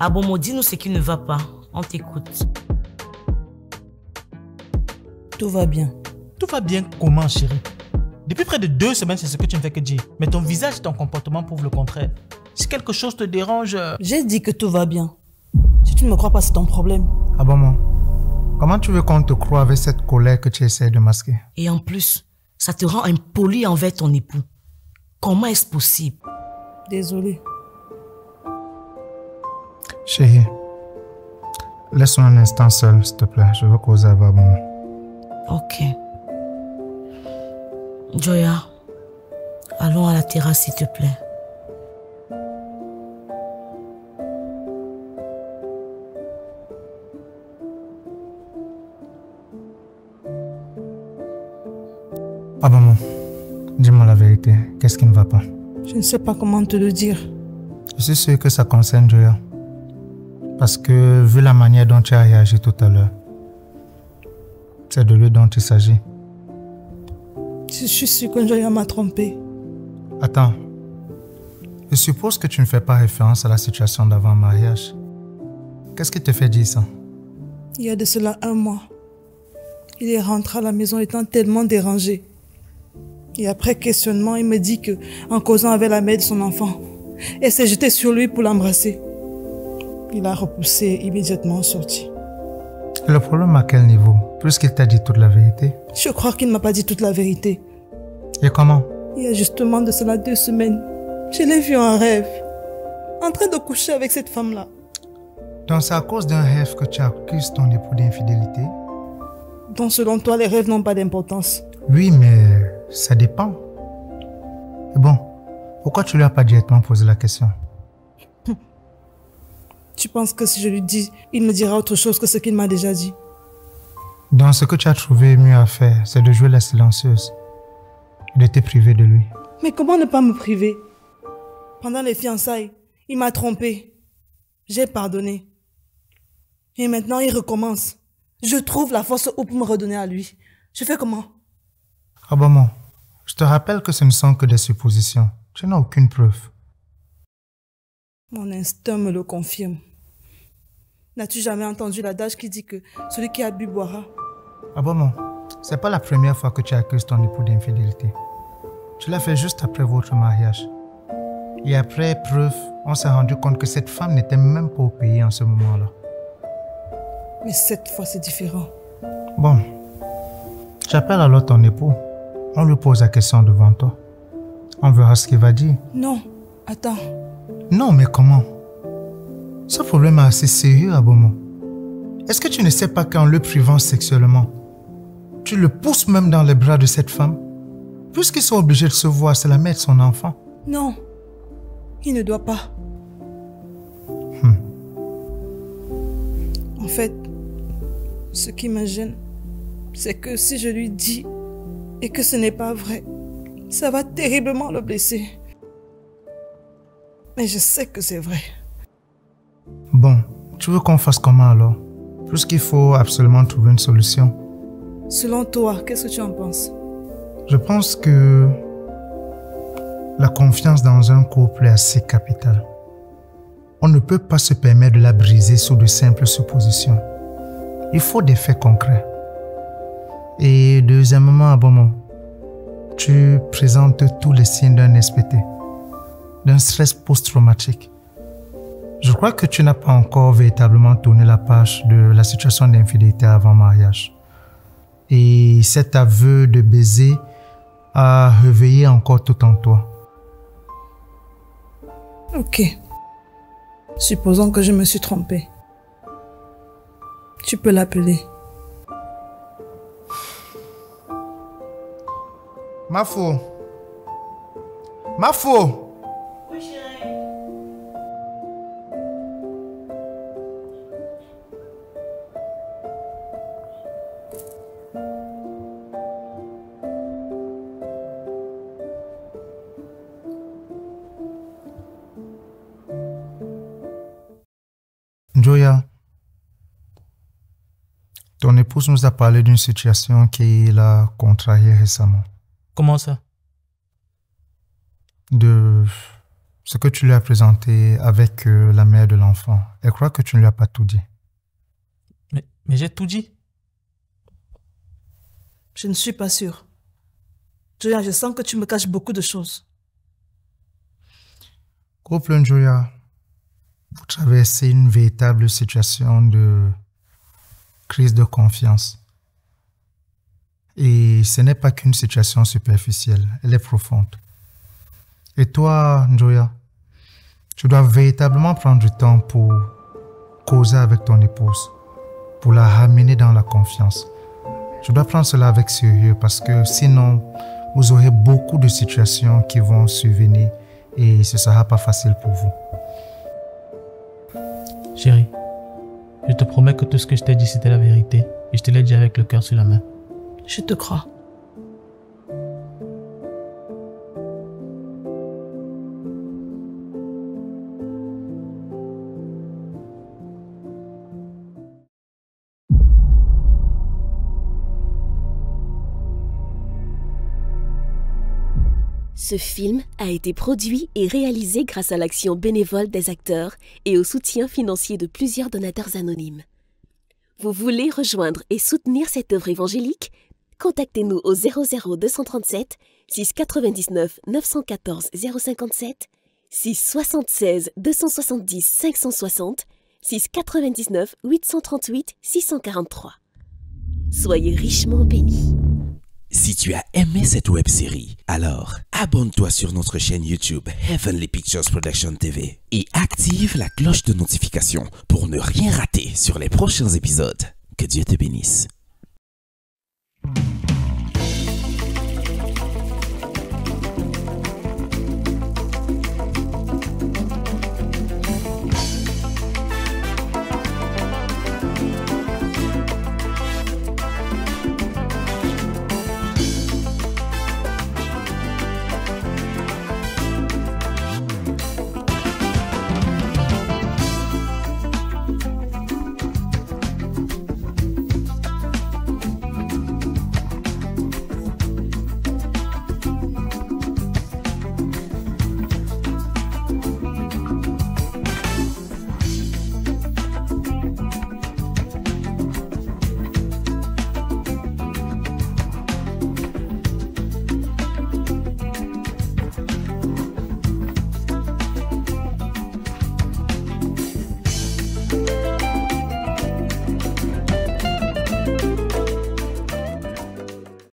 Abomo, dis-nous ce qui ne va pas. On t'écoute. Tout va bien. Tout va bien comment, chérie? Depuis près de 2 semaines, c'est ce que tu ne fais que dire. Mais ton visage et ton comportement prouvent le contraire. Si quelque chose te dérange... J'ai dit que tout va bien. Si tu ne me crois pas, c'est ton problème. Abomo, comment tu veux qu'on te croie avec cette colère que tu essaies de masquer? Et en plus, ça te rend impoli envers ton époux. Comment est-ce possible? Désolée. Chérie, laisse-moi un instant seul, s'il te plaît. Je veux causer avec Abomo. Ok. Joya, allons à la terrasse, s'il te plaît. Abomo, dis-moi la vérité. Qu'est-ce qui ne va pas? Je ne sais pas comment te le dire. Je suis sûr que ça concerne Joya. Parce que, vu la manière dont tu as réagi tout à l'heure, c'est de lui dont il s'agit. Je suis sûre que Joya m'a trompée. Attends. Je suppose que tu ne fais pas référence à la situation d'avant le mariage. Qu'est-ce qui te fait dire ça? Il y a de cela 1 mois. Il est rentré à la maison étant tellement dérangé. Et après questionnement, il me dit que, en causant avec la mère de son enfant, elle s'est jetée sur lui pour l'embrasser. Il a repoussé immédiatement sorti. Et le problème à quel niveau? Puisqu'il t'a dit toute la vérité. Je crois qu'il ne m'a pas dit toute la vérité. Et comment? Il y a justement de cela 2 semaines. Je l'ai vu en rêve. En train de coucher avec cette femme-là. Donc c'est à cause d'un rêve que tu accuses ton époux d'infidélité? Donc selon toi, les rêves n'ont pas d'importance. Oui, mais ça dépend. Et bon, pourquoi tu lui as pas directement posé la question? Tu penses que si je lui dis, il me dira autre chose que ce qu'il m'a déjà dit? Donc ce que tu as trouvé mieux à faire, c'est de jouer la silencieuse et de te priver de lui. Mais comment ne pas me priver? Pendant les fiançailles, il m'a trompé. J'ai pardonné. Et maintenant, il recommence. Je trouve la force pour me redonner à lui. Je fais comment? Abomo, je te rappelle que ce ne sont que des suppositions. Tu n'as aucune preuve. Mon instinct me le confirme. N'as-tu jamais entendu l'adage qui dit que celui qui a bu boira? Abomo, c'est pas la première fois que tu accuses ton époux d'infidélité. Tu l'as fait juste après votre mariage. Et après preuve, on s'est rendu compte que cette femme n'était même pas au pays en ce moment-là. Mais cette fois, c'est différent. Bon, j'appelle alors ton époux. On lui pose la question devant toi. On verra ce qu'il va dire. Non, attends. Non, mais comment? Ce problème est assez sérieux, Abomo. Est-ce que tu ne sais pas qu'en le privant sexuellement, tu le pousses même dans les bras de cette femme? Puisqu'ils sont obligés de se voir, c'est la mère de son enfant. Non, il ne doit pas. En fait, ce qui me gêne, c'est que si je lui dis et que ce n'est pas vrai, ça va terriblement le blesser. Mais je sais que c'est vrai. Bon, tu veux qu'on fasse comment alors? Puisqu'il faut absolument trouver une solution. Selon toi, qu'est-ce que tu en penses? Je pense que la confiance dans un couple est assez capitale. On ne peut pas se permettre de la briser sous de simples suppositions. Il faut des faits concrets. Et deuxièmement, Abomo, tu présentes tous les signes d'un SPT, d'un stress post-traumatique. Je crois que tu n'as pas encore véritablement tourné la page de la situation d'infidélité avant mariage. Et cet aveu de baiser a réveillé encore tout en toi. Ok. Supposons que je me suis trompée. Tu peux l'appeler. Mafo. Mafo. Oui, chérie. Joya, ton épouse nous a parlé d'une situation qui l'a contrariée récemment. Comment ça? De ce que tu lui as présenté avec la mère de l'enfant, elle croit que tu ne lui as pas tout dit. Mais j'ai tout dit. Je ne suis pas sûre. Joya, je sens que tu me caches beaucoup de choses. Couple Njoya, vous traversez une véritable situation de crise de confiance. Et ce n'est pas qu'une situation superficielle, elle est profonde. Et toi, Njoya, tu dois véritablement prendre du temps pour causer avec ton épouse, pour la ramener dans la confiance. Tu dois prendre cela avec sérieux parce que sinon, vous aurez beaucoup de situations qui vont survenir et ce ne sera pas facile pour vous. Chérie, je te promets que tout ce que je t'ai dit, c'était la vérité. Et je te l'ai dit avec le cœur sur la main. Je te crois. Ce film a été produit et réalisé grâce à l'action bénévole des acteurs et au soutien financier de plusieurs donateurs anonymes. Vous voulez rejoindre et soutenir cette œuvre évangélique? Contactez-nous au 00237 699 914 057 676 270 560 699 838 643. Soyez richement bénis. Si tu as aimé cette web-série, alors abonne-toi sur notre chaîne YouTube Heavenly Pictures Production TV et active la cloche de notification pour ne rien rater sur les prochains épisodes. Que Dieu te bénisse.